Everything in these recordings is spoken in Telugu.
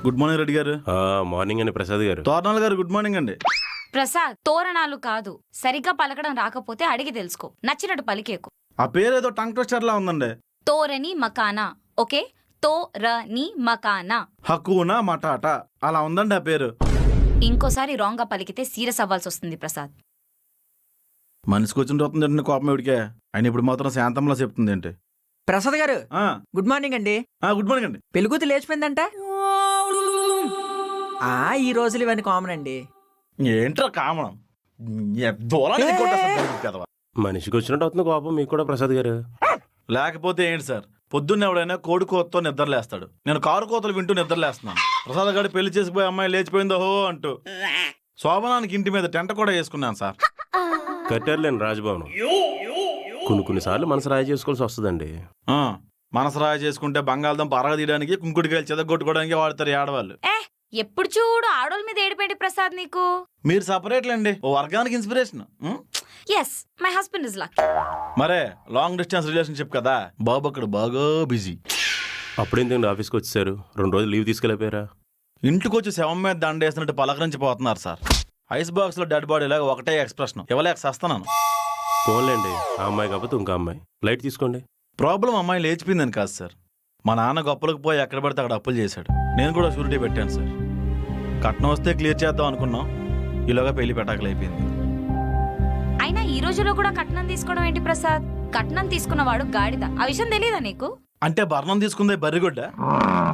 గుడ్ మార్నింగ్ రెడ్డి గారు. మార్నింగ్ అండి ప్రసాద్ గారు. తోరణాలు గారు గుడ్ మార్నింగ్ అండి. ప్రసాద్, తోరణాలు కాదు, సరిగ్గా పలకడం రాకపోతే అడిగి తెలుసుకో, నచ్చినట్టు పలికేకు. ఆ పేరు ఏదో టంగ్ ట్విస్టర్ లా ఉందండి. తోరణి మకానా. ఓకే, తోరణి మకానా. హక్కునా మటాటా అలా ఉందండి ఆ పేరు. ఇంకోసారి రాంగ్ గా పలికితే సీరియస్ అవ్వాల్సి వస్తుంది ప్రసాద్. మనిషికి వచ్చిన వస్తుందండి కోపం ఎవడికే. ఆయన ఇప్పుడు మాత్రం శాంతంలో చెప్తుంది ఏంటి. ప్రసాద్ గారు గుడ్ మార్నింగ్ అండి. గుడ్ మార్నింగ్ అండి. పెళ్ళికూతు లేచిపోయిందంట. ఈ రోజులు ఇవన్నీ కామన్ అండి. ఏంట్రా కామన్? మనిషికి వచ్చినట్టు అవుతుంది కోపం మీకు కూడా ప్రసాద్ గారు. లేకపోతే ఏంటి సార్, పొద్దున్న ఎవడైనా కోడి కోతతో నిద్రలేస్తాడు. నేను కారు కోతలు వింటూ నిద్రలేస్తున్నాను. ప్రసాద్ గారు పెళ్లి చేసిపోయి అమ్మాయి లేచిపోయిందో అంటూ శోభనానికి ఇంటి మీద టెంట కూడా వేసుకున్నాను సార్. కట్టారులేండి రాజభవనం. కొన్నిసార్లు మనసు రాయి చేసుకోవాల్సి వస్తుందండి. మనసు రాయి చేసుకుంటే బంగాళదుంప అరగ తీయడానికి, కుంకుడికాయలు చెదగొట్టుకోవడానికి వాడతారు ఆడవాళ్ళు. ఎప్పుడు చూడు ఆడోళ్ళ మీద ఏడిపేంటి ప్రసాద్ నీకు? మీరు సపరేట్లేండి, ఓ వర్గానికి inspiration. Yes, my husband is lucky. మరే లాంగ్ డిస్టెన్స్ రిలేషన్షిప్ కదా, బాబు అక్కడ బాగా బిజీ. అప్పుడేంటండి ఆఫీస్కి వచ్చేసారు? 2 రోజులు లీవ్ తీసుకెళ్ళిపోయారా? ఇంటికి వచ్చి శవం మీద దండేసినట్టు పలకరించిపోతున్నారు సార్. ఐస్ బాక్స్ లో డెడ్ బాడీ లాగా ఒకటే ఎక్స్ప్రెషన్. ఇవ్వలేక సస్తున్నాను. ఫోన్లేండి, ఆ అమ్మాయి కాకపోతే ఇంకో అమ్మాయి. లైట్ తీసుకోండి. ప్రాబ్లం అమ్మాయి లేచిపోయిందని కాదు సార్, మా నాన్న గొప్పలకు పోయి ఎక్కడ పడితే అక్కడ అప్పులు చేశాడు. నేను కూడా షూరిటీ పెట్టాను సార్. కట్నం వస్తే క్లియర్ చేద్దాం అనుకున్నాం, ఈలోగా పెళ్లి పెటాకలైపోయింది. అయినా ఈ రోజులో కూడా కట్నం తీసుకోవడం ఏంటి ప్రసాద్? కట్నం తీసుకున్నవాడు గాడిద, ఆ విషయం తెలియదా నీకు? అంటే భరణం తీసుకుందే బర్రిగొడ్డ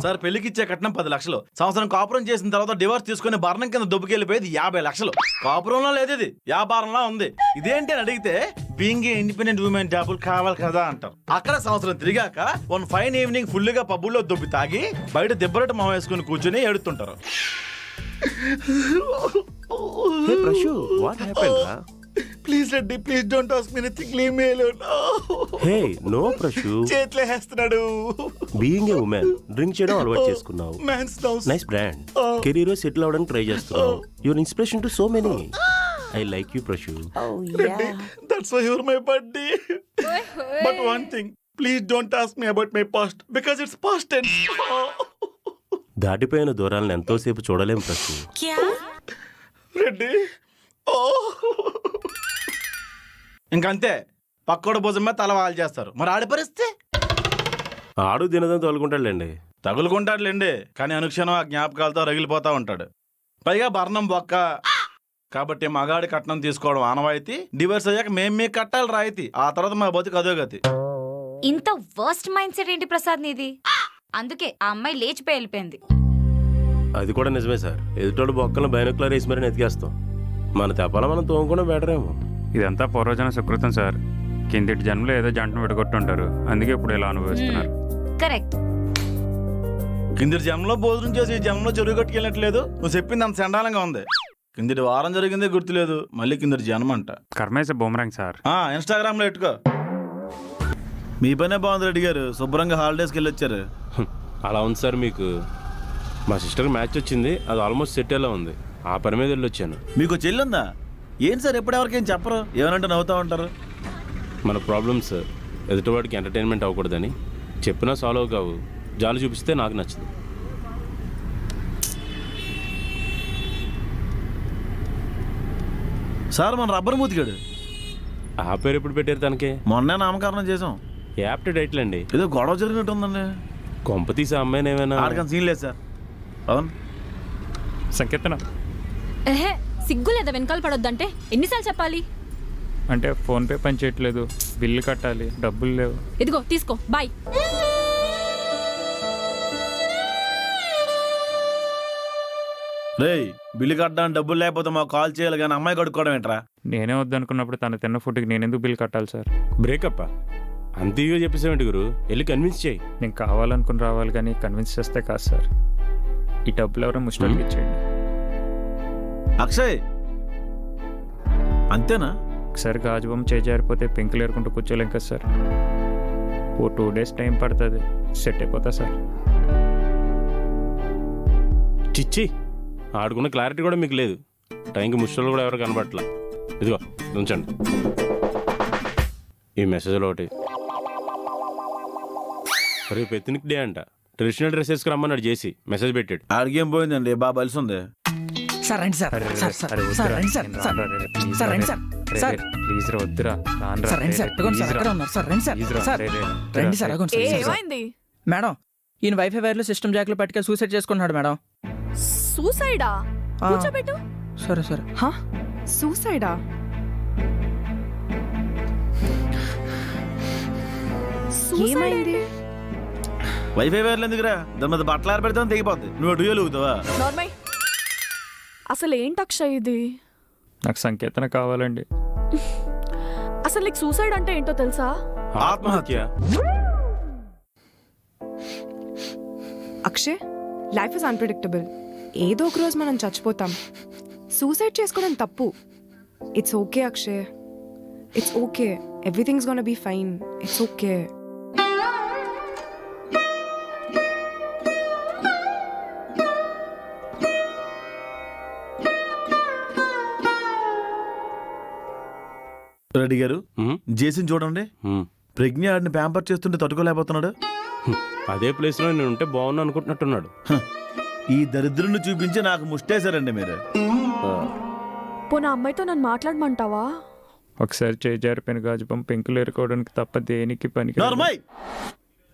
సార్. పెళ్లికి ఇచ్చే కట్నం 10 లక్షలు. సంవత్సరం కాపురం చేసిన తర్వాత డివోర్స్ తీసుకుని భరణం కింద దుబ్బుకెళ్ళిపోయేది 50 లక్షలు. కాపురంలో లేదు, ఇది వ్యాపారంలా ఉంది. ఇదేంటి అని అడిగితే బీయింగ్ ఇండిపెండెంట్ ఉమెన్ జాబులు కావాలి కదా అంటారు. అక్కడ సంవత్సరం తిరిగాక వన్ ఫైన్ ఈవినింగ్ ఫుల్ గా పబ్బుల్లో దుబ్బి తాగి బయట దెబ్బరట మొహం వేసుకుని కూర్చుని ఏడుతుంటారు. Please Reddy, please don't ask me anything, leave me alone. Hey no Prashu, చేతులే వేస్తున్నాడు. బీయింగ్ ఏ ఉమెన్ డ్రింక్ చేయడం అలవాటు చేసుకున్నావు. Nice brand. కెరీర్ లో సెటిల్ అవడానికి ట్రై చేస్తున్నావు. Your inspiration to so many. I like you Prashu. Reddy, that's why you're my buddy. But one thing, please don't ask me about my past because it's past tense. దాటిపోయిన దూరాలను ఎంతోసేపు చూడలేం ప్రశు. రెడ్డి, ఇంకంతే, పక్కోడు భుజం మీద తల వాళ్ళు చేస్తారు. మరి ఆడి పరిస్థితి? ఆడు దినదని తగులుకుంటాడులేండి. తగులుకుంటాడులేండి, కానీ అనుక్షణం ఆ జ్ఞాపకాలతో రగిలిపోతా ఉంటాడు. పైగా భరణం బొక్క కాబట్టి మగాడి కట్నం తీసుకోవడం ఆనవాయితీ. డివోర్స్ అయ్యాక మేము మీకు కట్టాలి రాయితీ. ఆ తర్వాత మా బతుకు అదో గతి. ఇంత వర్స్ట్ మైండ్ సెట్ ఏంటి ప్రసాద్ నీది? అందుకే ఆ అమ్మాయి లేచిపోయి వెళ్ళిపోయింది. అది కూడా నిజమే సార్. ఎదుటోడు బొక్కలను బైనోక్యులర్ వేసి మరీ ఎతికేస్తాం. మన తెప్పాల మనం తోముకుండా బెటర్ ఏమో. ఇదంతా పూర్వజన సుకృతం సార్. కిందటి జన్మలో ఏదో జంటను విడగొట్టుంటారు, అందుకే ఇప్పుడు ఇలా అనుభవిస్తున్నారు. కరెక్ట్. కిందటి జన్మలో భోజనం చేసి ఈ జన్మలో చెరువు కట్టుకెళ్ళట్లేదు. నువ్వు చెప్పింది అంత చండాలంగా ఉంది. కిందటి వారం జరిగిందే గుర్తులేదు, మళ్ళీ కిందటి జన్మ అంట. కర్మేస బూమరాంగ్ సార్. ఇన్స్టాగ్రామ్ లో ఎట్టుకో. మీ పనే బాగుంది రెడ్డి గారు, శుభ్రంగా హాలిడేస్కి వెళ్ళొచ్చారు. అలా ఉంది సార్. మీకు మా సిస్టర్ మ్యాచ్ వచ్చింది, అది ఆల్మోస్ట్ సెట్ ఎలా ఉంది. ఆ పని మీద వెళ్ళొచ్చాను. మీకు చెల్లుందా? ఏం సార్ ఎప్పుడు ఎవరికేం చెప్పరు, ఏమనంటే నవ్వుతూ ఉంటారు. మన ప్రాబ్లమ్స్ ఎదుటివాడికి ఎంటర్టైన్మెంట్ అవ్వకూడదని చెప్పినా సాల్వ్ కావు. జాలి చూపిస్తే నాకు నచ్చదు. సార్ మన రబ్బర్ మూతిగాడు. ఆ పేరు ఎప్పుడు పెట్టారు తనకి? మొన్నే నామకరణం చేసాం. యాప్ట్ డైట్లండి. ఏదో గొడవ జరిగినట్టు ఉందండి. కొంప తీసే అమ్మాయిని ఏమైనా? ఆడకని సీన్ లేదు సార్. అవును సంకీర్తన. సిగ్గు లేదా వెనకాల పడొద్దంటే ఎన్నిసార్లు చెప్పాలి? అంటే ఫోన్పే పని చేయట్లేదు, బిల్లు కట్టాలి, డబ్బులు లేవు. ఇదిగో తీసుకో, బాయ్. రేయ్, బిల్లు కట్టడానికి డబ్బులు లేకపోతే మాకు కాల్ చేయాలి కానీ అమ్మాయి కడుక్కోవడం ఏంట్రా? నేనే వద్దనుకున్నప్పుడు తను తిన్న ఫుడ్కి నేనెందుకు బిల్లు కట్టాలి సార్? బ్రేకప్ అంత ఈగో చెప్పేసావేంటి గురు? వెళ్ళి కన్విన్స్ చేయి. నేను కావాలనుకుని రావాలి కానీ కన్విన్స్ చేస్తే కాదు సార్. ఈ డబ్బులు ఎవరో ముస్టోల్కి ఇచ్చేయండి. అక్షయ్ అంతేనా? ఒకసారి గాజుబొమ్మ చేజారిపోతే పెంకులు ఏరుకుంటూ కూర్చోలేం కదా సార్. ఓ 2 days టైం పడుతుంది, సెట్ అయిపోతా సార్. చిచ్చి, ఆడుకున్న క్లారిటీ కూడా మీకు లేదు. టైంకి ముస్టోలు కూడా ఎవరు కనబడట్లా. ఇదిగో ఉంచండి ఈ మెసేజ్లో ఒకటి. రేపు ఎత్నిక్ డే అంట. ట్రెడిషనల్ డ్రెస్ వేసుకుని రమ్మన్నాడు చేసి మెసేజ్ పెట్టాడు. ఆడికేం పోయిందండి బాగా బలిసి ఉంది. సార్ రండి సార్ సార్ రండి సార్ సార్ రండి సార్ సార్ ప్లీజ్ రా వద్దురా సార్ రండి సార్ ఇదిగోండి సార్ అక్కడ ఉన్నారు సార్ రండి సార్ సార్ రండి సార్ అగోండి సార్ ఏమైంది మేడం ఈయన వైఫై వైర్లు సిస్టమ్ జాక్లు పట్టుకొని సూసైడ్ చేసుకున్నాడు మేడం. సూసైడా కూర్చోబెట్టు. సరే సరే సూసైడా ఏమైంది వైఫై వైర్లు ఎందుకురా దాని మీద బట్టలు ఆరబెడతాను తెగిపోద్ది. నువ్వు డ్యూయల్ ఊగుతావా? నార్మల్ అసలు ఏంటి అక్షయ్ ఇది? నాకు సంకేతన కావాలండి. అసలు నీకు సూసైడ్ అంటే ఏంటో తెలుసా? ఆత్మహత్య. Akshay life is unpredictable. ఏదో ఒక రోజు మనం చచ్చిపోతాం. సూసైడ్ చేసుకోవడం తప్పు. It's okay Akshay, it's okay. Everything's gonna be fine. It's okay. Reddy garu జేసీని చూడండి. ప్రజ్ఞ ఆడిని ప్యాంపర్ చేస్తుంటే తట్టుకోలేకపోతున్నాడు. అదే ప్లేస్ లో నేను ఉంటే బాగున్నా అనుకుంటున్నట్టున్నాడు. ఈ దరిద్రుని చూపించి నాకు ముష్టేశారండి మీరు. పోనా అమ్మాయితో నన్ను మాట్లాడమంటావా? ఒకసారి చేజారిపోయిన గాజు పంపు పెంకులు ఏరుకోవడానికి తప్ప దేనికి పనికి. నార్మల్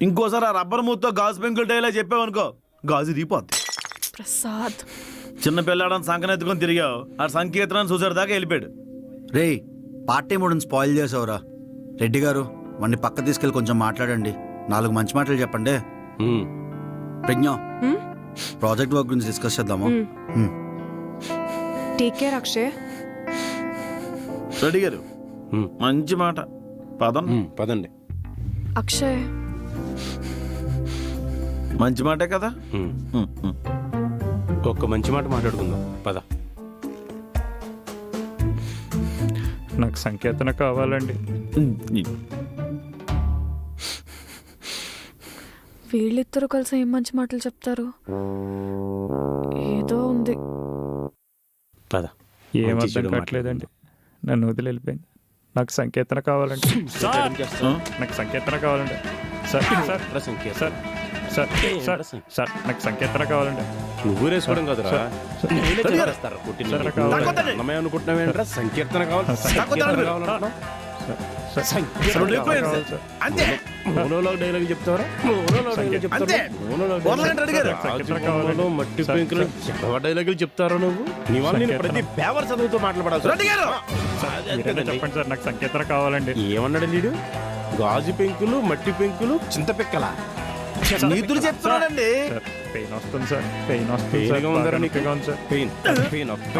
ఇంకోసారి ఆ రబ్బర్ మూతో గాజు పెంకులు డైలా చెప్పావనుకో గాజు రీపోద్ది. ప్రసాద్ చిన్న పిల్లాడని సంకనెత్తుకొని తిరిగావు. ఆ సంకీర్తనాన్ని చూసాడు దాకా వెళ్ళిపోయాడు. రే పార్టీ మూడుని స్పాయిల్ చేసావురా. రెడ్డి గారు వాడిని పక్క తీసుకెళ్ళి కొంచెం మాట్లాడండి. 4 మంచి మాటలు చెప్పండి. ప్రజ్ఞ ప్రాజెక్ట్ వర్క్ గురించి డిస్కస్ చేద్దాము. Take care Akshay. రెడ్డి గారు మంచి మాట. పదండి. అక్షయ్ మంచి మాటే కదా. ఒక్క మంచి మాట మాట్లాడుకుందాం పద. నాకు సంకేతన కావాలండి. వీళ్ళిద్దరూ కలిసి ఏం మంచి మాటలు చెప్తారు? ఏదో ఉంది. పద. ఏం అర్థం కావట్లేదండి. నన్ను వదిలి వెళ్ళిపోయింది. నాకు సంకేతన కావాలండి. నాకు సంకేతన కావాలండి. Sir sir sir sir sir sir నాకు సంకేతన కావాలండి. నువ్వు వేసుకోవడం కదరా అనుకుంటున్నావేంట్రా? సంకీర్తన కావాలి. డైలాగ్ చెప్తావరా? మట్టి పెంకులు డైలాగులు చెప్తారా నువ్వు? నీ వల్ల నేను ప్రతి పేపర్ చదువుతూ మాట్లాడాలి. చెప్పండి సార్ నాకు సంకేతన కావాలండి. ఏమన్నాడు వీడు? గాజు పెంకులు మట్టి పెంకులు చింతపెక్కల నీతులు చెప్తున్నాడండి. పెయిన్ వస్తుంది సార్. పెయిన్ వస్తుంది.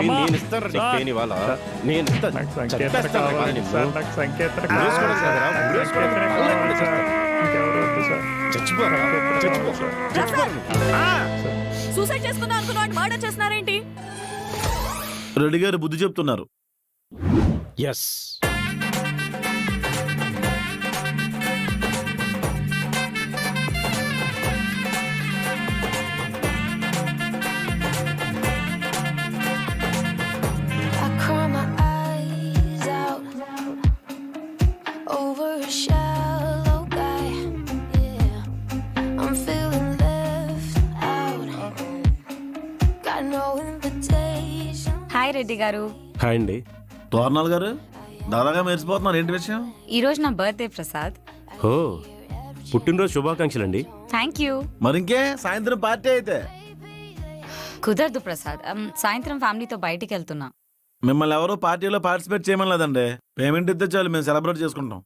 నేను ఇస్తాను పెయిన్ ఇవాళ. నేను సూసైడ్ చేసుకుందాం అనుకున్నా మర్డర్ చేస్తున్నారేంటి? రెడ్డి గారు బుద్ధి చెప్తున్నారు. Yes hi Reddy garu. Hi అండి. తోరణాల్ గారు దాదాగా మెరిసిపోతున్నారు. ఏంటి విషయం? ఈ రోజు నా బర్త్డే ప్రసాద్. ఓ పుట్టినరోజు శుభాకాంక్షలు అండి. Thank you. మరింకే సాయంత్రం పార్టీ అయితే కుదరదు ప్రసాద్. సాయంత్రం ఫ్యామిలీతో బయటికి వెళ్తున్నా. మిమ్మల్ని ఎవరో పార్టీలో పార్టిసిపేట్ చేయమని లేదండి. పేమెంట్ ఇస్తే చాలు, మేము సెలబ్రేట్ చేసుకుంటాం.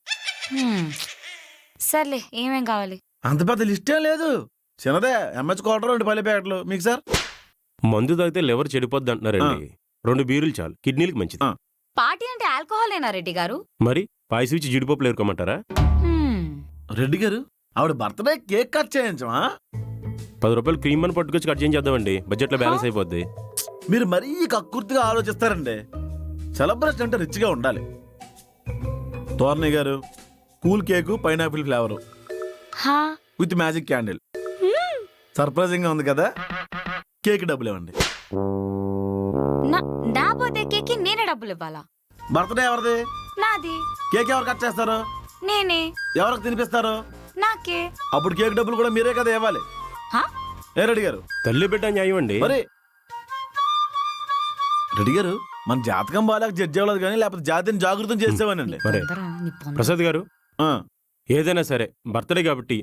సర్లే ఏమేం కావాలి? అంత పెద్ద లిస్టే లేదు. చిన్నదే ఎంహెచ్ క్వార్టర్ 2 పల్లి ప్యాకెట్లు. మీకు సార్? మందు తాగితే లివర్ చెడిపోద్ది అంటున్నారండి. 2 బీరులు చాలు, కిడ్నీలకు మంచిది. పార్టీ అంటే ఆల్కహాలేనా రెడ్డి గారు? మరి పాయసం ఇచ్చి జీడిపప్పులు ఏరుకోమంటారా? రెడ్డి గారు ఆవిడ బర్త్డే కేక్ కట్ చేయించమా? 10 రూపాయలు క్రీమ్ అని పట్టుకొచ్చి కట్ చేయించేద్దామండి. బడ్జెట్ లో బ్యాలెన్స్ అయిపోద్ది. మీరు మరీ కక్కుర్తిగా ఆలోచిస్తారండి. సెలబ్రేషన్ అంటే రిచ్గా ఉండాలి. తోర్ని గారు cool cake pineapple flavour with magic candle. Surprising గా ఉంది కదా. కేక్ డబ్బులు ఇవ్వండి. నా బర్త్డే కేక్ నేనే డబ్బులు ఇవ్వాలా? బర్త్డే ఎవరిది? నాది. కేక్ ఎవరు కట్ చేస్తారు? నేనే. ఎవరికి తినిపిస్తారు? నాకే. అప్పుడు కేక్ డబ్బులు కూడా మీరే కదా ఇవ్వాలి. ఏ రెడ్డి గారు, తల్లి బిడ్డ న్యాయం అండి. మరి రెడ్డి గారు, మన జాతకం బాగాలేక జడ్జి అవ్వలేదు కానీ లేకపోతే జాతిని జాగృతం చేసేవానండి. మరి ప్రసాద్ గారు, ఏదైనా సరే బర్త్డే కాబట్టి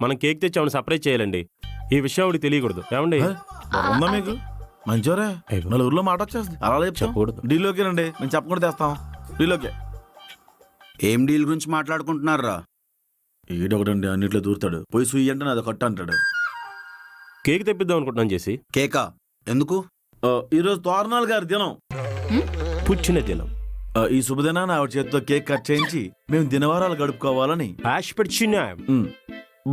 మనం కేక్ తెచ్చి ఆవిడ సర్ప్రైజ్ చేయాలండి. ఈ విషయం ఆవిడకి తెలియకూడదు. ఏమండి? ఉందా మీకు? మంచోరే, నలుగురిలో మాట వచ్చేస్తుంది. అలా చెప్పకూడదు. డీలోకి రండి, మేము చెప్పకుండా తెస్తాం. డీలోకే. ఏం డీల్ గురించి మాట్లాడుకుంటున్నారా? ఈడొకటండి అన్నిట్లో దూరుతాడు. పోయి సుయ్యి అంటే నాది కట్ట అంటాడు. కేక్ తెప్పిద్దాం అనుకుంటున్నాం చేసి. కేకా? ఎందుకు? ఈరోజు తోరణాలు గారి దినం, పుచ్చిన దినం. ఈ శుభదినాన్ని ఆవిడ చేతితో కేక్ కట్ చేయించి మేము దినవారాలు గడుపుకోవాలని.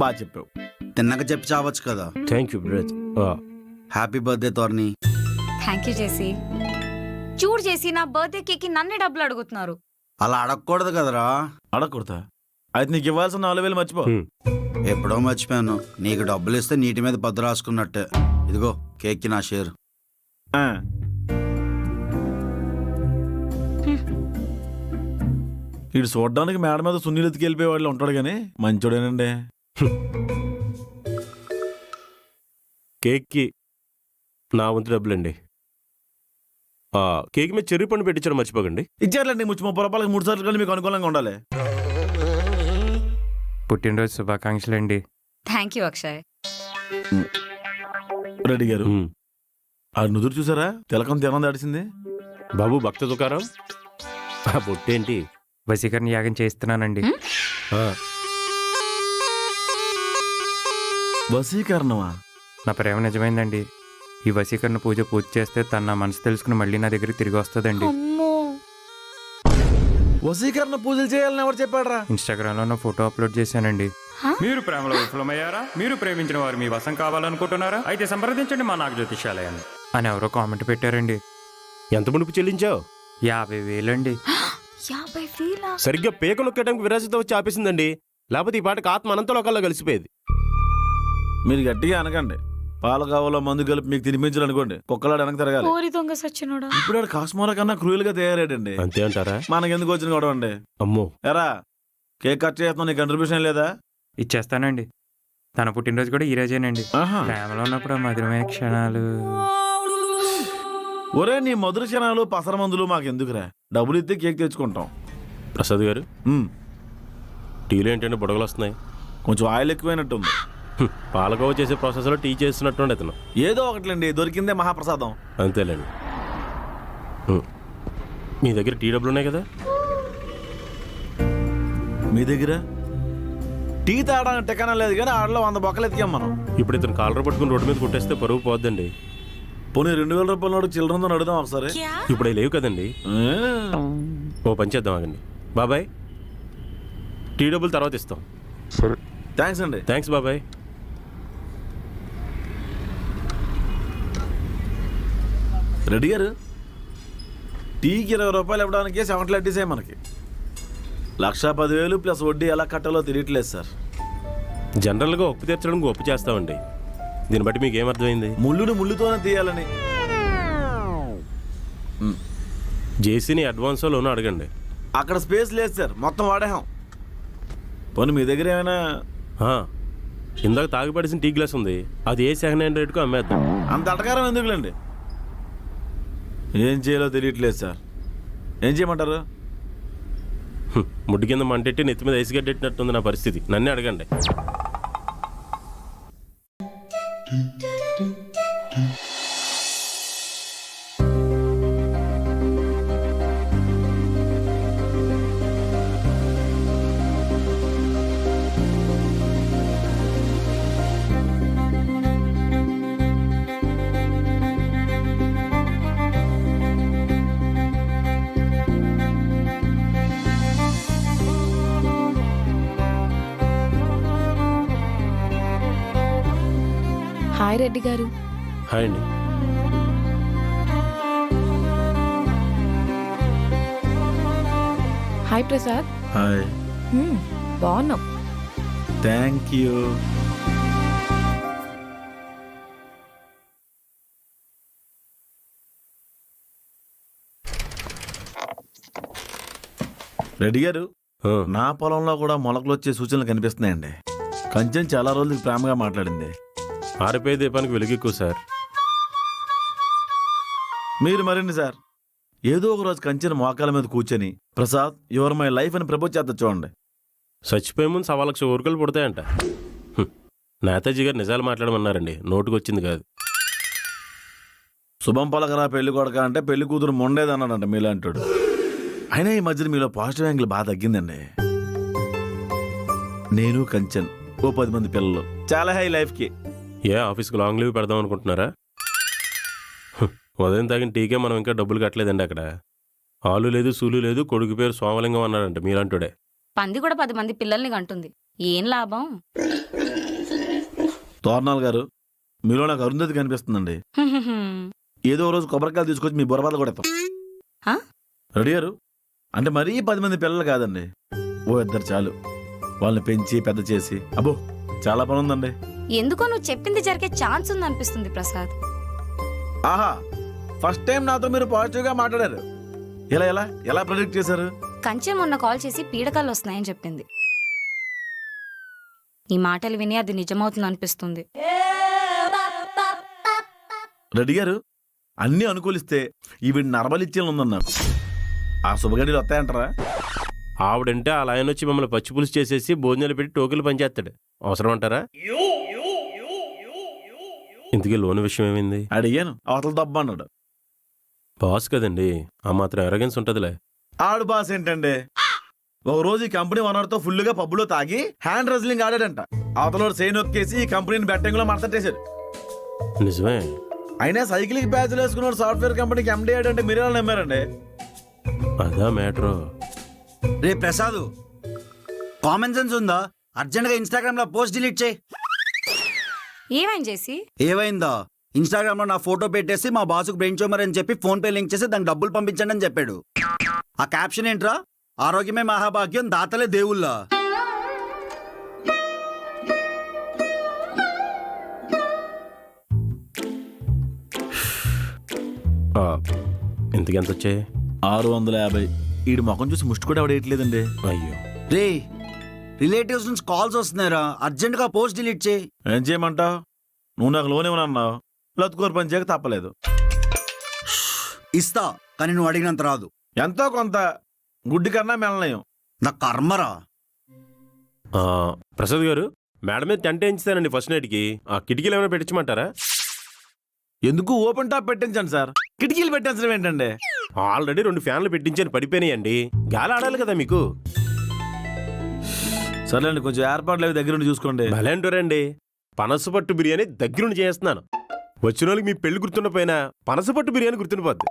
బాగా చెప్పావు. తిన్నక చెప్పి చావచ్చు కదా. Thank you brother. Happy birthday తోర్ని. థ్యాంక్ యూ చేసి. చూడు చేసి, నా బర్త్డే కేక్ నన్నే డబ్బులు అడుగుతున్నారు. అలా అడగకూడదు కదరా. అడగకూడదా? అయితే నీకు ఇవ్వాల్సిన 4,000 మర్చిపో. ఎప్పుడో మర్చిపోయాను. నీకు డబ్బులు ఇస్తే నీటి మీద పద్దు రాసుకున్నట్టే. ఇదిగో కేక్ కి నా షేర్. వీడు చూడడానికి మేడ మీద సున్నీలు ఎత్తుకెళ్ళిపోయే వాళ్ళు ఉంటాడు కానీ మంచోడేనండి. కేక్కి నా వంతు డబ్బులండి. కేక్ మీద చెర్రీ పండు పెట్టించడం మర్చిపోకండి. ఇచ్చారులేండి. 30 రూపాయలకి 3 సార్లు కానీ మీకు అనుకూలంగా ఉండాలి. పుట్టినరోజు శుభాకాంక్షలండి. Thank you Akshay. రెడ్డి గారు, ఆ నుదురు చూసారా? తిలకం తినం దాడిసింది. బాబు భక్త దుకారం బొట్టేంటి? వశీకరణ యాగం చేస్తున్నానండి. వశీకరణమా? నా ప్రేమ నిజమైందండి. ఈ వశీకరణ పూర్తి చేస్తే తన నా మనసు తెలుసుకుని మళ్ళీ నా దగ్గరికి తిరిగి వస్తుందండి. వశీకరణ పూజలు చేయాలని ఎవరు చెప్పాడరా? ఇన్స్టాగ్రామ్ లో నా ఫోటో అప్లోడ్ చేశానండి. మీరు ప్రేమలో విఫలమయ్యారా? మీరు ప్రేమించిన వారు మీ వశం కావాలనుకుంటున్నారా? అయితే సంప్రదించండి మా నాగ జ్యోతిషాలయాన్ని అని ఎవరో కామెంట్ పెట్టారండి. ఎంత మునుపు చెల్లించావు? 50,000 అండి. 50,000? సరిగ్గా పేక నొక్కడానికి విరాజత వచ్చి ఆపేసిందండి. లేకపోతే ఈ పాటకి ఆత్మ అనంత లోకాల్లో కలిసిపోయేది. మీరు గట్టిగా అనకండి. పాల కావాలో మందు కలిపి మీకు తినిపించాలనుకోండి, కుక్కలాడు వెనక తిరగాలి. ఇప్పుడు కాస్మోరా కన్నా క్రూయల్ గా తయారాడండి. అంతే అంటారా? మనకెందుకు వచ్చిన గొడవ అండి? అమ్మో. ఎరా కేక్ కట్ చేస్తున్నావు, నీ కంట్రిబ్యూషన్ లేదా? ఇచ్చేస్తానండి. తన పుట్టినరోజు కూడా ఈ రోజేనండి. ప్రేమలో ఉన్నప్పుడు మధురమైన క్షణాలు. ఒరే, నీ మధుర క్షణాలు పసర మందులు మాకెందుకురా? డబ్బులు ఇస్తే కేక్ తెచ్చుకుంటాం. ప్రసాద్ గారు, టీలో ఏంటంటే బుడగలు వస్తున్నాయి. కొంచెం ఆయిల్ ఎక్కువైనట్టుంది. పాలకోవ చేసే ప్రాసెస్ లో టీ చేస్తున్నట్టు అతను. ఏదో ఒకట్లేండి, దొరికిందే మహాప్రసాదం. అంతేలేండి. మీ దగ్గర టీ డబ్బులు ఉన్నాయి కదా? మీ దగ్గర టీ తాగడానికి టెక్కన లేదు కానీ ఆడలో 100 బొక్కలు ఎత్తికాం మనం. ఇప్పుడు ఇతను కాలర్ పట్టుకుని రోడ్డు మీద కొట్టేస్తే పరుగు పోద్దండి. పోనీ 2,000 రూపాయల నోడు చిల్లరంతో అడుగుదాం ఒకసారి. ఇప్పుడు లేవు కదండి. ఓ పని చేద్దాం ఆగండి. బాబాయ్, టీ డబ్బులు తర్వాత ఇస్తాం. థ్యాంక్స్ అండి. థ్యాంక్స్ బాబాయ్. రెడ్డి గారు, టీకి 20 రూపాయలు ఇవ్వడానికి 7 లడ్డీసే మనకి. 1,10,000 ప్లస్ వడ్డీ ఎలా కట్టాలో తెలియట్లేదు సార్. జనరల్గా ఒప్పు తీర్చడానికి ఒప్పు చేస్తామండి. దీన్ని బట్టి మీకు ఏమర్థమైంది? ముళ్ళుని ముళ్ళుతోనే తీయాలని. జేసీని అడ్వాన్స్ లోను అడగండి. అక్కడ స్పేస్ లేదు సార్, మొత్తం వాడేహాం. పోనీ మీ దగ్గర ఏమైనా? ఇందాక తాగిపడిసిన టీ గ్లాస్ ఉంది, అది ఏ 200 రేటుకు అమ్మేద్దాం. అంత అటకారం ఎందుకులేండి? ఏం చేయాలో తెలియట్లేదు సార్. ఏం చేయమంటారు? ముడ్డు కింద మంటెట్టి నెత్తి మీద ఐసుగడ్డెట్టినట్టుంది నా పరిస్థితి. నన్నే అడగండి. హాయ్ రెడ్డి గారు. హాయ్ అండి. హాయ్ ప్రసాద్. హాయ్. బాగున్నాం. Thank you. రెడ్డి గారు, నా పొలంలో కూడా మొలకలు వచ్చే సూచనలు కనిపిస్తున్నాయండి. కంచెం చాలా రోజులకి ప్రేమగా మాట్లాడింది. ఆరిపోయే దీపానికి వెలుగు ఎక్కువ సార్. మీరు మరండి సార్, ఏదో ఒక రోజు కంచెన మోకాల మీద కూర్చొని ప్రసాద్ యువర్ మై లైఫ్ అని ప్రపోజ్ చేద్దా చూడండి. చచ్చిపోయే ముందు 1,00,000 ఊరుకలు పుడతాయంట. నేతాజీ గారు నిజాలు మాట్లాడమన్నారండి, నోటుకు వచ్చింది కాదు. శుభం పలకరా పెళ్లి కొడక అంటే పెళ్లి కూతురు మొండేదన్నాడంట మీలాంటాడు. అయినా ఈ మధ్యన మీలో పాజిటివ్ యాంగిల్ బాగా తగ్గిందండి. నేను కంచన్, ఓ 10 మంది పిల్లలు, చాలా హై లైఫ్కి. ఏ ఆఫీస్కి లాంగ్ లీవ్ పెడదాం అనుకుంటున్నారా? ఉదయం తాగిన టీకే మనం ఇంకా డబ్బులు కట్టలేదండి. అక్కడ ఆలు లేదు సూలు లేదు, కొడుకు పేరు సోమలింగం అన్నాడంట మీలాంటుడే. పంది కూడా 10 మంది పిల్లల్ని కంటుంది, ఏం లాభం? తోరణాల్ గారు, మీలో నాకు అరుంధతి కనిపిస్తుందండి. ఏదో రోజు కొబ్బరికాయలు తీసుకొచ్చి మీ బుర్రబాలు కూడా రెడీ గారు. అంటే మరీ 10 మంది పిల్లలు కాదండి, ఓ 2 చాలు. వాళ్ళని పెంచి పెద్ద చేసి, అబ్బో చాలా పని ఉందండి. ఎందుకో నువ్వు చెప్పింది జరిగే ఛాన్స్ ఉందనిపిస్తుంది ప్రసాద్. ఆహా, ఫస్ట్ టైం నాతో మీరు పాజిటివ్ గా మాట్లాడారు. ఎలా ఎలా ఎలా ప్రెడిక్ట్ చేశారు? కంచె మొన్న కాల్ చేసి పీడకలు వస్తున్నాయని చెప్పింది. ఈ మాటలు విని అది నిజమవుతుంది అనిపిస్తుంది. రెడ్డి గారు, అన్నీ అనుకూలిస్తే ఈవిడ నరబలిచ్చేలు ఉందన్నారు. ఆ శుభగడిలు వస్తాయంటారా? ఆవిడంటే అలా ఆయన వచ్చి మమ్మల్ని పచ్చిపులుసు చేసేసి భోజనాలు పెట్టి టోకెలు పనిచేస్తాడు. అవసరం అంటారా? ఇంతకీ లోన్ విషయం ఏమైంది? అడిగాను, అవతల దబ్బ అన్నాడు. బాస్ కదండి, ఆ మాత్రం ఎరగెన్స్ ఉంటదిలే. ఆడు బాస్ ఏంటండి, ఒక రోజు ఈ కంపెనీ ఓనర్తో ఫుల్గా పబ్బులో తాగి హ్యాండ్ రెజ్లింగ్ ఆడాడంట. అవతల సై నొక్కేసి ఈ కంపెనీని బెట్టింగ్ లో మడతట్టేశాడు. నిజమే. అయినా సైకిల్కి బ్యాచ్లు వేసుకున్నాడు సాఫ్ట్వేర్ కంపెనీకి ఎండీ అంటే మీరే నమ్మారండి. అదా మ్యాటర్. రే ప్రసాద్, కామన్ సెన్స్ ఉందా? అర్జెంట్ గా ఇన్స్టాగ్రామ్ లో పోస్ట్ డిలీట్ చేయి. ఏమైంది చేసి? ఏమైందా? ఇన్స్టాగ్రామ్ లో నా ఫోటో పెట్టేసి మా బాసుకు బ్రెయిన్ ట్యూమర్ అని చెప్పి ఫోన్ పే లింక్ చేసి దానికి డబ్బులు పంపించండి అని చెప్పాడు. ఆ క్యాప్షన్ ఏంట్రా? ఆరోగ్యమే మహాభాగ్యం, దాతలే దేవుళ్ళ. ఇంతకెంత వచ్చాయి? 650. ఈడు ముఖం చూసి ముష్టి కూడా అవడేయట్లేదండి. అయ్యో రే, రిలేటివ్స్ నుంచి కాల్స్ వస్తున్నారా? అర్జెంట్ గా పోస్ట్ డిలీట్ చేయి. ఏం చేయమంటావు? నువ్వు నాకు లోన్ ఇవ్వనన్నావు, లత్తుకోరు పని చేయక తప్పలేదు. ఇస్తా, కానీ నువ్వు అడిగినంత రాదు. ఎంతో కొంత గుడ్డి కన్నా మెల్లనయం. నా కర్మరా. ప్రసాద్ గారు, మేడం మీద టెంట్ వేయించానండి ఫస్ట్ నైట్కి. ఆ కిటికీలు ఏమైనా పెట్టించమంటారా? ఎందుకు ఓపెన్ టాప్ పెట్టించాను సార్, కిటికీలు పెట్టించడం ఏంటండి? ఆల్రెడీ 2 ఫ్యాన్లు పెట్టించాను, పడిపోయినాయండి. గాలి ఆడాలి కదా మీకు. సర్లేండి, కొంచెం ఏర్పాట్లు అవి దగ్గరుండి చూసుకోండి. భలేంటారండి, పనసపట్టు బిర్యానీ దగ్గరుండి చేస్తున్నాను. వచ్చిన వాళ్ళకి మీ పెళ్లి గుర్తుండిపోయినా పనసపట్టు బిర్యానీ గుర్తుండిపోద్ది.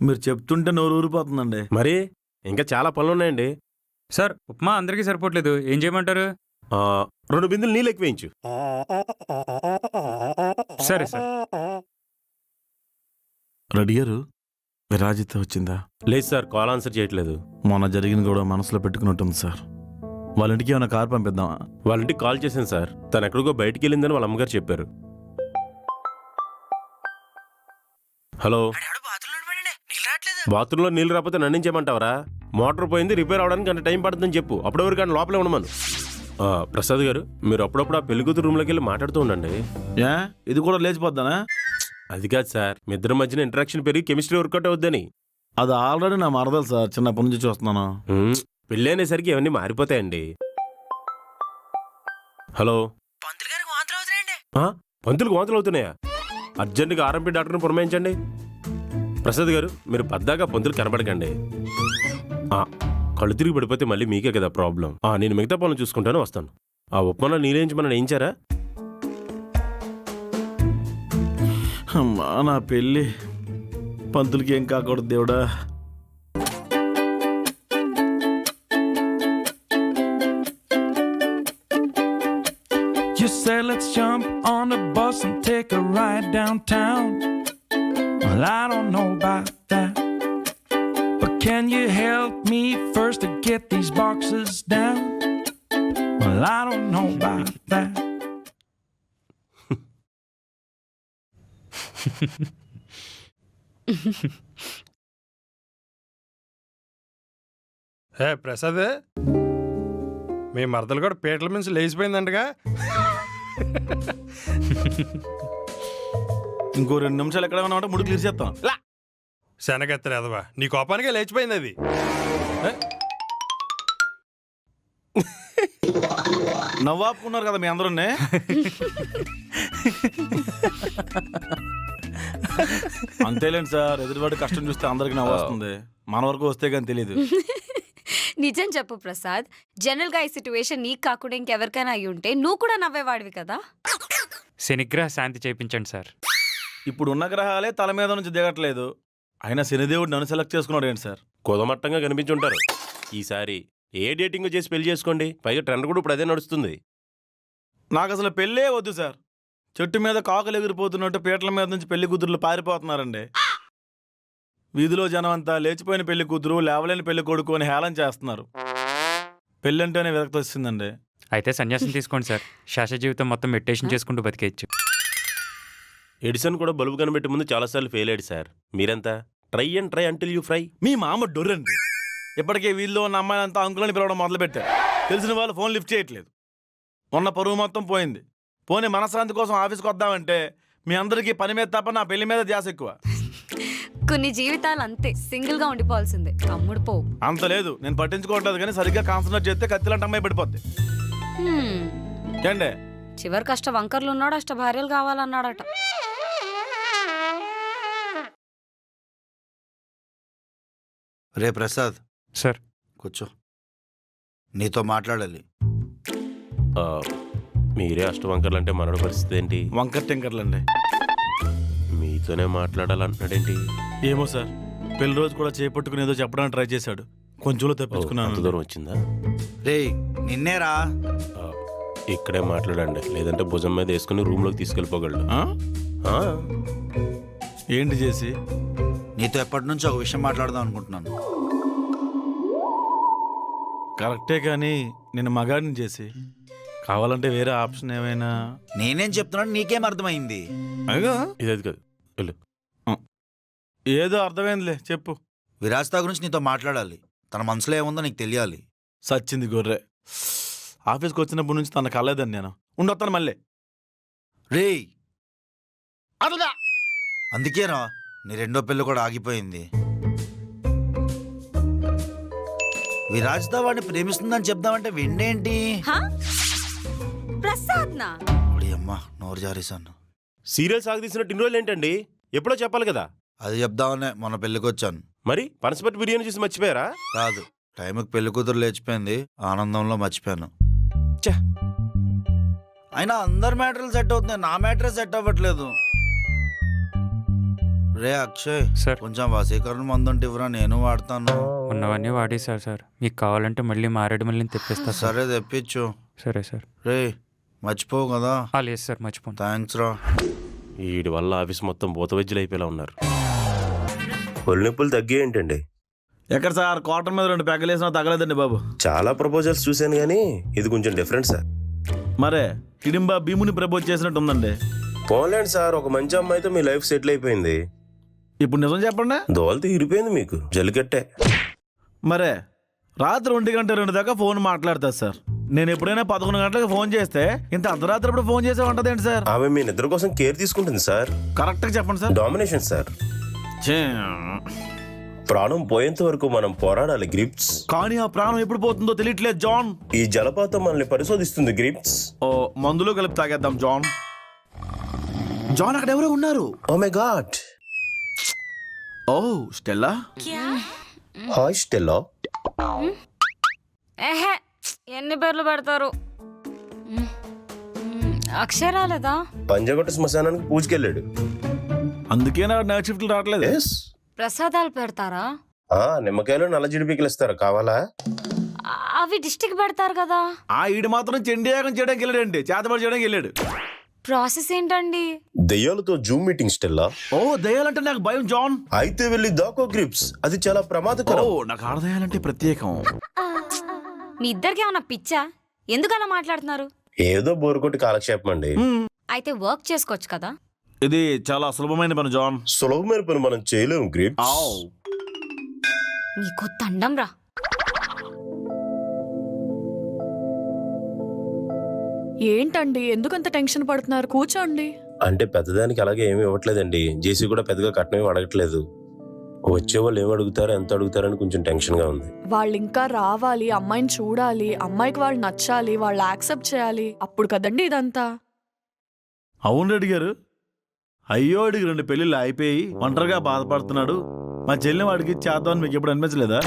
మీరు చెప్తుంటే నోరు ఊరిపోతుందండి. మరి ఇంకా చాలా పనులు ఉన్నాయండి. సార్, ఉప్మా అందరికీ సరిపోవట్లేదు, ఏం చేయమంటారు? 2 బిందులు నీళ్ళు ఎక్కువ వేయించు. సరే సార్. రెడ్డి గారు, విరాజిత వచ్చిందా? లేదు సార్, కాల్ ఆన్సర్ చేయట్లేదు. మొన్న జరిగిన కూడా మనసులో పెట్టుకున్నట్టుంది సార్. వాళ్ళ ఇంటికి ఏమైనా కార్ పంపిద్దామా? వాళ్ళ ఇంటికి కాల్ చేశాను సార్, తను ఎక్కడికో బయటికి వెళ్ళిందని వాళ్ళ అమ్మగారు చెప్పారు. హలో, బాత్రూంలో నీళ్ళు రాకపోతే నన్ను చేయమంటావరా? మోటార్ పోయింది, రిపేర్ అవడానికి గంట టైం పడుతుందని చెప్పు. అప్పుడు ఎవరికి కానీ లోపలే ఉండమను. ప్రసాద్ గారు, మీరు అప్పుడప్పుడు ఆ పెళ్లి కూతురు రూమ్లోకి వెళ్ళి మాట్లాడుతూ ఉండండి. ఇది కూడా లేచిపోద్దానా? అది కాదు సార్, మీ ఇద్దరి మధ్యన ఇంటరాక్షన్ పెరిగి కెమిస్ట్రీ వర్కౌట్ అవుద్దని. అది ఆల్రెడీ నా మరదలు సార్, చిన్నప్పటి నుంచి చూస్తున్నాను. పెళ్ళి అనేసరికి ఇవన్నీ మారిపోతాయండి. హలో, పంతులకు వాంతులు అవుతున్నాయా? అర్జెంటుగా ఆర్ఎంపీ డాక్టర్ని పురమాయించండి. ప్రసాద్ గారు, మీరు పద్దాగా పంతులు కనబడకండి. కళ్ళు తిరిగి పడిపోతే మళ్ళీ మీకే కదా ప్రాబ్లం. నేను మిగతా పనులు చూసుకుంటాను, వస్తాను. ఆ ఉప్మాలో నీళ్ళేంచి మనం వేయించారా? అమ్మా, నా పెళ్ళి పంతులకి ఏం కాకూడదు దేవుడా. You said let's jump on the bus and take a ride downtown. Well, I don't know about that, but can you help me first to get these boxes down? Well, I don't know about that. Prasad, మీ మరదలు కూడా పీటల మించి లేచిపోయిందంటగా? ఇంకో 2 నిమిషాలు ఎక్కడ ఉన్నా ముడి క్లియర్ చేస్తాం. శనగెత్తరు ఎదవా, నీ కోపానికే లేచిపోయింది అది. నవ్వాపుకున్నారు కదా మీ అందరూనే. అంతేలేండి సార్, ఎదురువాడి కష్టం చూస్తే అందరికి నవ్వు వస్తుంది, మన వరకు వస్తే కానీ తెలియదు. నిజం చెప్పు ప్రసాద్, జనరల్ గా ఈ సిచ్యువేషన్ నీకు కాకుండా ఇంకెవరికైనా అయి ఉంటే నువ్వు కూడా నవ్వేవాడివి కదా. శనిగ్రహ శాంతి చేయించండి సార్. ఇప్పుడు ఉన్న గ్రహాలే తల మీద నుంచి దిగట్లేదు, అయినా శనిదేవుడు నన్ను సెలెక్ట్ చేసుకున్నాడు ఏంటి సార్? కొదమట్టంగా కనిపించుంటారు. ఈసారి ఏ డేటింగ్ చేసి పెళ్లి చేసుకోండి, పైగా ట్రెండ్ కూడా ఇప్పుడు అదే నడుస్తుంది. నాకు అసలు పెళ్ళే వద్దు సార్. చెట్టు మీద కాకులు ఎగిరిపోతున్నట్టు పీటల మీద నుంచి పెళ్లి కూతురులు పారిపోతున్నారండి. వీధిలో జనం అంతా లేచిపోయిన పెళ్లి కూతురు, లేవలేని పెళ్లి కొడుకు అని హేళన చేస్తున్నారు. పెళ్ళంటేనే విరక్తి వస్తుందండి. అయితే సన్యాసం తీసుకోండి సార్, శాశ్వత జీవితం మొత్తం మెడిటేషన్ చేసుకుంటూ బతికేయచ్చు. ఎడిసన్ కూడా బల్బు కనిపెట్టే ముందు చాలాసార్లు ఫెయిల్ అయ్యాడు సార్. మీరంతా try and try until you fry. మీ మామ డొర్రండి. ఇప్పటికే వీళ్ళు ఉన్న అమ్మాయిలంతా అంకులని పిలవడం మొదలుపెట్టారు. తెలిసిన వాళ్ళు ఫోన్ లిఫ్ట్ చేయట్లేదు. మొన్న పరువు మొత్తం పోయింది. పోనీ మనశ్శాంతి కోసం ఆఫీస్కి వద్దామంటే మీ అందరికీ పని మీద తప్ప నా పెళ్లి మీద ధ్యాస ఎక్కువ. కొన్ని జీవితాలు అంతే, సింగిల్ గా ఉండిపోవాల్సిందే. అమ్ముడు పో. అంత లేదు, నేను పట్టించుకోవట్లేదు, కానీ సరిగ్గా కాన్సన్ట్రేట్ చేస్తే కత్తిలాంటి అమ్మాయి పడిపోద్ది. ఏండే చివరి కష్ట వంకర్లు ఉన్నాడు, అష్ట భార్యలు కావాలన్నాడట. రే ప్రసాద్ సార్, కూర్చో, నీతో మాట్లాడాలి. మీరే అష్టవంకర్లు అంటే మనోడి పరిస్థితి ఏంటి? వంకర్ టెంకర్లండి. మీతోనే మాట్లాడాలంటున్నాడేంటి? ఏమో సార్, పెళ్లి రోజు కూడా చేపట్టుకుని ఏదో చెప్పడానికి ట్రై చేశాడు, కొంచెంలో తప్పించుకున్నాను. అంత దూరం వచ్చిందా? రే నిన్నేరా. ఇక్కడే మాట్లాడండి, లేదంటే భుజం మీద వేసుకుని రూమ్లోకి తీసుకెళ్ళిపోగలడు. ఏంటి చేసి? నీతో ఎప్పటి నుంచి ఒక విషయం మాట్లాడదాం అనుకుంటున్నాను. కరెక్టే, కానీ నేను మగాడిని చేసి, కావాలంటే వేరే ఆప్షన్ ఏమైనా. నేనేం చెప్తున్నాను నీకేం అర్థమైంది? ఇది కాదు, వెళ్ళు. ఏదో అర్థమైందిలే, చెప్పు. విరాజిత గురించి నీతో మాట్లాడాలి. తన మనసులో ఏముందో నీకు తెలియాలి. సచ్చింది గొర్రె. ఆఫీస్కి వచ్చినప్పటి నుంచి తన కలేదని నేను ఉండొస్తాను మళ్ళీ. రే అందుకేనా నీ రెండో పెళ్ళి కూడా ఆగిపోయింది. విరాజిత వాడిని ప్రేమిస్తుందని చెప్దామంటే విండేంటి? ప్రసాద్ నా అమ్మా నోరు జారేశాను. సీరియల్ సాగదీసినట్టు ఇన్ని రోజులు ఏంటండి? ఎప్పుడో చెప్పాలి కదా. అది చెప్దామనే మొన్న పెళ్ళికి వచ్చాను. మరి పనసపట్టి బిర్యానీ చూసి మర్చిపోయారా? కాదు, టైంకి పెళ్లి కూతురు లేచిపోయింది, ఆనందంలో మర్చిపోయాను. అయినా అందరి మ్యాటర్లు సెట్ అవుతున్నాయి, నా మ్యాటరే సెట్ అవ్వట్లేదు. రే అక్షయ్ సార్, కొంచెం వశీకరణ మందుంటే ఇవ్వరా, నేను వాడతాను. ఉన్నవన్నీ వాడేశారు సార్, మీకు కావాలంటే మళ్ళీ మారేడు మళ్ళీ తెప్పిస్తా. సరే తెప్పించు. సరే సార్. రే మర్చిపోవు కదా? లేదు సార్, మర్చిపోను. థ్యాంక్స్ రా. వీడి వల్ల ఆఫీస్ మొత్తం బూత వెజ్జలు అయిపోయేలా ఉన్నారు. ఒళ్ళు నొప్పులు తగ్గేయంటండి? ఎక్కడ సార్, కాటన్ మీద 2 పెగ్గలేసినా తగ్గలేదండి బాబు. చాలా ప్రపోజల్స్ చూశాను కానీ ఇది కొంచెం డిఫరెంట్ సార్. మరే హిడింబా భీముని ప్రపోజ్ చేసినట్టు ఉందండి. పోన్లేండి సార్, ఒక మంచి అమ్మాయితో మీ లైఫ్ సెటిల్ అయిపోయింది. ఇప్పుడు నిజం చెప్పండి. దోవలు తీరిపోయింది మీకు, జల్లికట్టే. మరే రాత్రి 1 గంట 2 దాకా ఫోన్ మాట్లాడతారు సార్. నేను ఎప్పుడైనా 11 గంటలకు ఫోన్ చేస్తే ఇంత అర్ధరాత్రి ఇప్పుడు ఫోన్ చేసే ఉంటది ఏంటి సార్? ఆమె మీ నిద్ర కోసం కేర్ తీసుకుంటుంది సార్. కరెక్ట్ గా చెప్పండి సార్. Domination sir. ప్రాణం పోయేంత వరకు మనం పోరాడాలి గ్రిప్స్. కానీ ఆ ప్రాణం ఎప్పుడు పోతుందో తెలియట్లేదు జాన్. ఈ జలపాతం మనల్ని పరిశోధిస్తుంది గ్రిప్స్. ఓ మందులో కలిపి తాగేద్దాం జాన్. జాన్ అక్కడ ఎవరో ఉన్నారు. Oh my God. Oh Stella. Hi Stella. ఎన్ని పేర్లు పెడతారు? అక్షయ్ రాలేదా? పంజగొట్ట శ్మశానానికి పూజకెళ్ళాడు. అందుకే నా నైట్ షిఫ్ట్లు రావట్లేదు. ప్రసాదాలు పెడతారా? నిమ్మకాయలు నల్ల జిడిపికలు ఇస్తారు, కావాలా? అవి డిస్టిక్ పెడతారు కదా. ఈడు మాత్రం చెండియాగం చేయడానికి వెళ్ళాడండి, చేతబడి చేయడానికి వెళ్ళాడు. ప్రాసెస్ ఏంటండి? దయ్యాలతో జూమ్ మీటింగ్ స్టెల్లా. ఓ దయ్యాలంటే నాకు భయం జాన్. అయితే వెళ్ళి దాకో గ్రిప్స్, అది చాలా ప్రమాదకరం. నాకు ఆడదయ్యాలంటే ప్రత్యేకం. మీ ఇద్దరికి ఏమన్నా పిచ్చా? ఎందుకు అలా మాట్లాడుతున్నారు? ఏదో బోరుకొట్టి కాలక్షేపం అండి. అయితే వర్క్ చేసుకోవచ్చు కదా. ఇది చాలా సులభమైన పని జాన్. సులభమైన పని మనం చేయలేము గ్రిప్స్. నీకు తండం రా. ఏంటండి ఎందుకంత టెన్షన్ పడుతున్నారు? కూర్చోండి. అంటే పెద్దదానికి అలాగే ఏమీ ఇవ్వట్లేదండి. జేసీ కూడా పెద్దగా కట్నం అడగట్లేదు. వచ్చే వాళ్ళు ఏమి అడుగుతారో ఎంత అడుగుతారని కొంచెం టెన్షన్ గా ఉంది. వాళ్ళు ఇంకా రావాలి, అమ్మాయిని చూడాలి, అమ్మాయికి వాళ్ళు నచ్చాలి, వాళ్ళు యాక్సెప్ట్ చేయాలి, అప్పుడు కదండి ఇదంతా. అవును రెడ్డి గారు. అయ్యో అడిగి 2 పెళ్లిళ్ళు అయిపోయి ఒంటరిగా బాధపడుతున్నాడు. మా చెల్లి వాడికి చేద్దామని మీకు ఎప్పుడు అనిపించలేదా?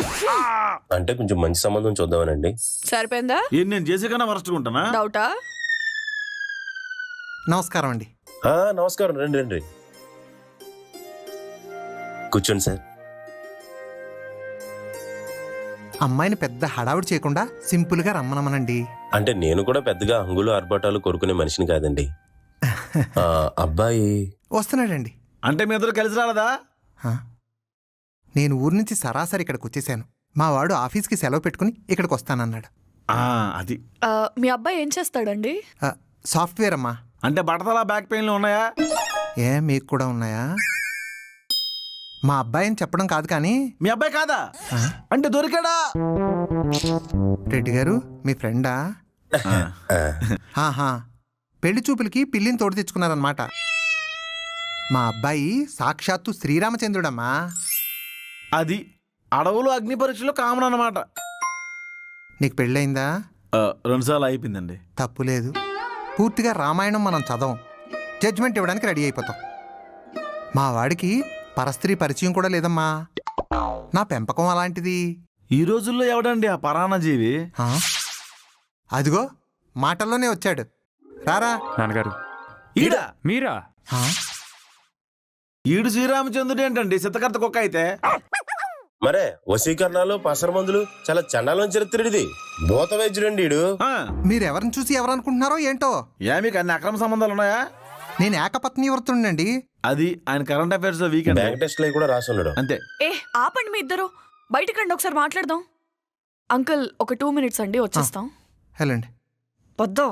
అంటే కొంచెం మంచి సంబంధం చూద్దామనండి. సరిపోయిందా? నేను చేసే కన్నా వరస్ట్గా ఉంటానా? డౌటా? నమస్కారం అండి. నమస్కారం. రండి రండి కూర్చోండి సార్. అమ్మాయిని పెద్ద హడావుడి చేయకుండా సింపుల్ గా రమ్మనమనండి. అంటే నేను కూడా పెద్దగా హంగులు ఆర్భాటాలు కోరుకునే మనిషిని కాదండి. అబ్బాయి వస్తున్నాడండి. అంటే మీ ఇద్దరు కలిసి రాలేదా? నేను ఊరు నుంచి సరాసరి ఇక్కడికి వచ్చేసాను. మా వాడు ఆఫీస్కి సెలవు పెట్టుకుని ఇక్కడికి వస్తానన్నాడు. అది మీ అబ్బాయి ఏం చేస్తాడండి? సాఫ్ట్వేర్ అమ్మా. అంటే బట్టతల బ్యాక్ పెయిన్లు ఉన్నాయా? మీకు కూడా ఉన్నాయా? మా అబ్బాయి అని చెప్పడం కాదు కానీ. మీ అబ్బాయి కాదా? అంటే దొరికాడా? రెడ్డి గారు మీ ఫ్రెండా? పెళ్లి చూపులకి పిల్లిని తోడు తెచ్చుకున్నారనమాట. మా అబ్బాయి సాక్షాత్తు శ్రీరామచంద్రుడమ్మా. అది అడవులు అగ్ని పరీక్షలో కామన్ అన్నమాట. నీకు పెళ్ళయిందా? 2 సార్లు అయిపోయిందండి. తప్పులేదు. పూర్తిగా రామాయణం మనం చదవం, జడ్జ్మెంట్ ఇవ్వడానికి రెడీ అయిపోతాం. మా వాడికి పరస్త్రీ పరిచయం కూడా లేదమ్మా. నా పెంపకం అలాంటిది. ఈ రోజుల్లో ఎవడండి ఆ పరాణ జీవి? అదిగో మాటల్లోనే వచ్చాడు. రారా నాన్నగారు. ఈడా మీరా? ఈడు శ్రీరామచంద్రుడు ఏంటండి సిద్ధకర్త కుక్క అయితే? మరే వశీకరణాలు పసరమందులు చాలా చండాలం చరిత్రది. భూత వైద్యుడండి ఈడు. మీరెవరిని చూసి ఎవరనుకుంటున్నారో ఏంటో. మీకు అన్ని అక్రమ సంబంధాలు ఉన్నాయా? నేను ఏకపత్ని వ్రతుండండి. అది ఆయన కరెంట్ అఫైర్స్ లో వీకెండ్ బ్యాంక్ టెస్ట్ లో కూడా రాసి ఉన్నాడు అంతే. ఆపండి మీ ఇద్దరు, బయటికి రండి ఒకసారి మాట్లాడదాం. అంకుల్ ఒక 2 minutes అండి, వచ్చేస్తాం. వెళ్ళండి. వద్దా?